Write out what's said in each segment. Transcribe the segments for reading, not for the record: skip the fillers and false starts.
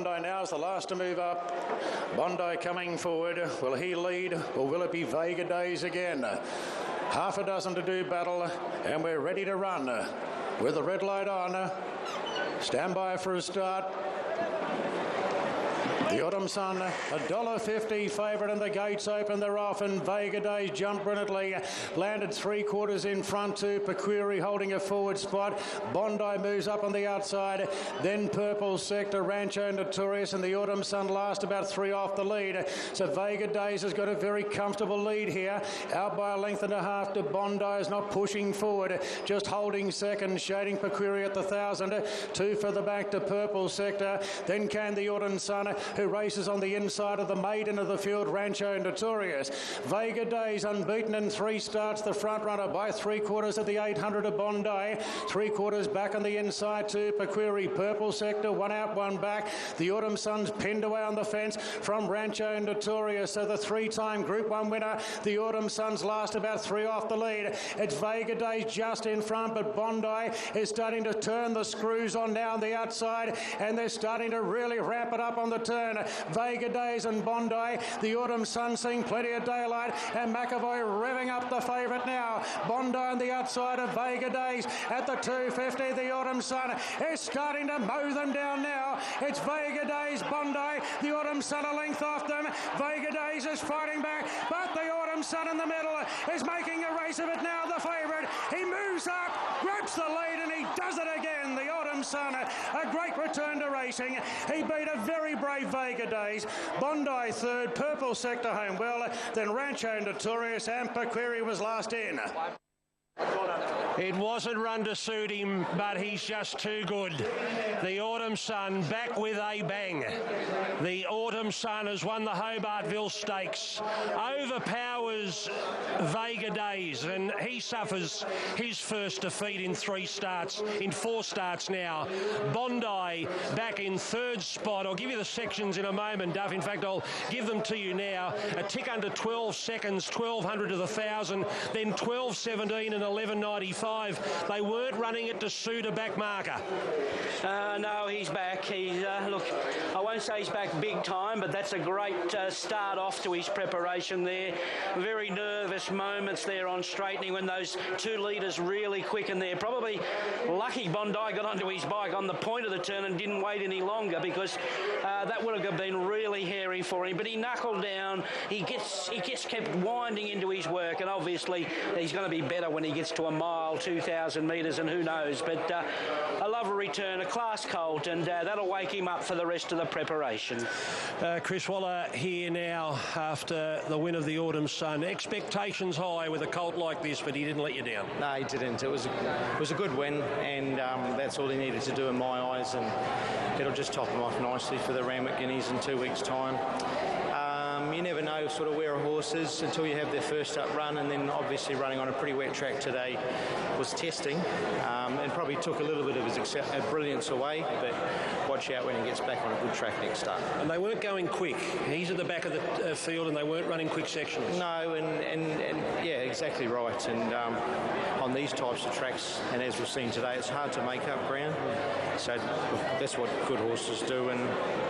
Bondi now is the last to move up. Bondi coming forward. Will he lead or will it be Vega Days again? Half a dozen to do battle, and we're ready to run. With the red light on. Stand by for a start. The Autumn Sun, $1.50 favourite, and the gates open. They're off, and Vega Days jumped brilliantly. Landed 3/4 in front to Pequiri, holding a forward spot. Bondi moves up on the outside. Then Purple Sector, Rancho Notorious, and the Autumn Sun last about 3 off the lead. So Vega Days has got a very comfortable lead here. Out by a length and a half to Bondi, is not pushing forward, just holding second, shading Pequiri at the 1,000. 2 further back to Purple Sector. Then can the Autumn Sun, who races on the inside of the maiden of the field, Rancho Notorious. Vega Days unbeaten in 3 starts, the front runner by 3/4 at the 800 of Bondi. 3/4 back on the inside to Pequiri. Purple Sector, 1 out, 1 back. The Autumn Sun's pinned away on the fence from Rancho Notorious. So the 3-time Group 1 winner, the Autumn Sun's last about 3 off the lead. It's Vega Days just in front, but Bondi is starting to turn the screws on now on the outside, and they're starting to really ramp it up on the turn. Vega Days and Bondi, the Autumn Sun seeing plenty of daylight, and McAvoy revving up the favourite now. Bondi on the outside of Vega Days at the 250. The Autumn Sun is starting to mow them down now. It's Vega Days, Bondi, the Autumn Sun a length off them. Vega Days is fighting back, but the Autumn Sun in the middle is making a race of it now. The favourite, he moves up, grabs the lead, and he does it again. The Autumn Sun, a great return to racing. He beat a very brave Vega Days. Bondi third, Purple Sector home well, then Rancho Notorious, and Pequiri was last in. It wasn't run to suit him, but he's just too good. The Autumn Sun back with a bang. The Autumn Sun has won the Hobartville Stakes. Overpowers Vega Days, and he suffers his first defeat in 4 starts now. Bondi back in 3rd spot. I'll give you the sections in a moment, Duff. In fact, I'll give them to you now. A tick under 12 seconds, 1200 to the 1,000, then 12.17 and 11.95. They weren't running it to suit a back marker. No, he's back. Look, I won't say he's back big time, but that's a great start off to his preparation there. Very nervous moments there on straightening when those 2 leaders really quicken there. Probably lucky Bondi got onto his bike on the point of the turn and didn't wait any longer, because that would have been really hairy for him. But he knuckled down. He gets kept winding into his work, and obviously he's going to be better when he gets to a mile, 2,000 metres, and who knows. But a lovely return, a class colt, and that'll wake him up for the rest of the preparation. Chris Waller here now after the win of the Autumn Sun. Expectations high with a colt like this, but he didn't let you down. No, he didn't. It was a good win, and that's all he needed to do in my eyes, and it'll just top him off nicely for the Randwick Guineas in 2 weeks' time. You never know sort of where a horse is until you have their first up run, and then obviously running on a pretty wet track today was testing, and probably took a little bit of his brilliance away, but watch out when he gets back on a good track next start. And they weren't going quick. He's at the back of the field, and they weren't running quick sections. No, and yeah, exactly right. And on these types of tracks, and as we've seen today, it's hard to make up ground. So that's what good horses do, and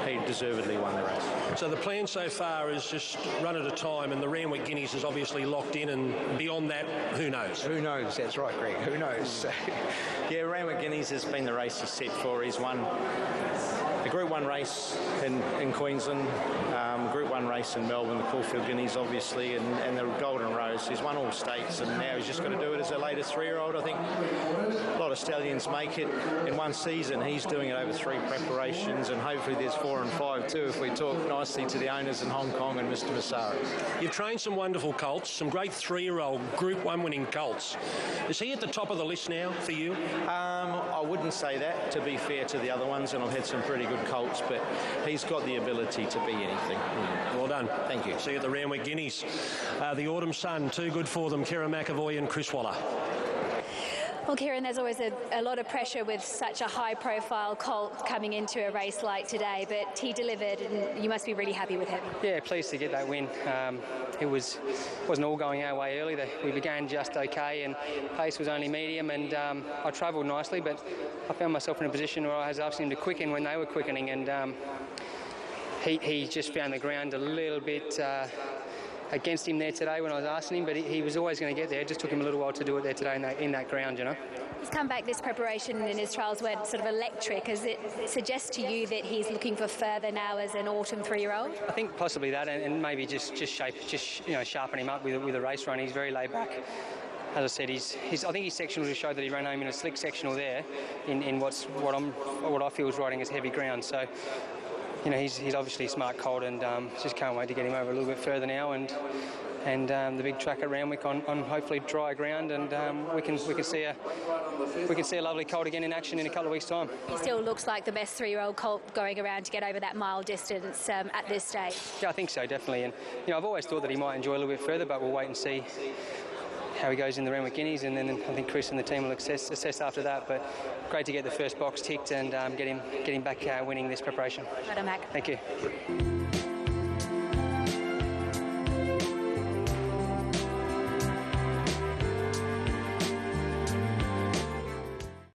he deservedly won the race. So the plan so far is just run at a time, and the Randwick Guineas is obviously locked in, and beyond that, who knows? Who knows? That's right, Greg. Who knows? So, yeah, Randwick Guineas has been the race he's set for. He's won the Group 1 race in Queensland, Group 1 race in Melbourne, the Caulfield Guineas, obviously, and the Golden Rose. He's won all stakes, and now he's just got to do it as a latest 3-year-old. I think a lot of stallions make it in one season. He's doing it over 3 preparations, and hopefully there's 4 and 5 too, if we talk nicely to the owners in Hong Kong and Mr. Massaro. You've trained some wonderful colts, some great 3-year-old Group 1 winning colts. Is he at the top of the list now for you? I wouldn't say that, to be fair to the other ones, and I've had some pretty good colts, but he's got the ability to be anything. Well done. Thank you. See you at the Randwick Guineas. The Autumn Sun, too good for them. Kira McAvoy and Chris Waller. Well, Kieran, there's always a lot of pressure with such a high-profile colt coming into a race like today, but he delivered, and you must be really happy with him. Yeah, pleased to get that win. It wasn't all going our way early. We began just okay, and pace was only medium, and I travelled nicely, but I found myself in a position where I was asking him to quicken when they were quickening, and he just found the ground a little bit against him there today when I was asking him, but he was always going to get there. It just took him a little while to do it there today in that ground, you know. He's come back, this preparation in his trials were sort of electric. Does it suggest to you that he's looking for further now as an autumn 3-year-old? I think possibly that, and maybe just sharpen him up with a race run. He's very laid back. As I said, I think his sectional just showed that he ran home in a slick sectional there in what I feel is riding as heavy ground. So, you know, he's obviously a smart colt, and just can't wait to get him over a little bit further now, and the big track at Randwick on hopefully dry ground, and we can see a lovely colt again in action in a couple of weeks' time. He still looks like the best 3-year-old colt going around to get over that mile distance at this stage. Yeah, I think so, definitely. And you know, I've always thought that he might enjoy a little bit further, but we'll wait and see how he goes in the Randwick Guineas, and then I think Chris and the team will assess after that. But great to get the first box ticked and get him back winning this preparation. Well done, Mac. Thank you.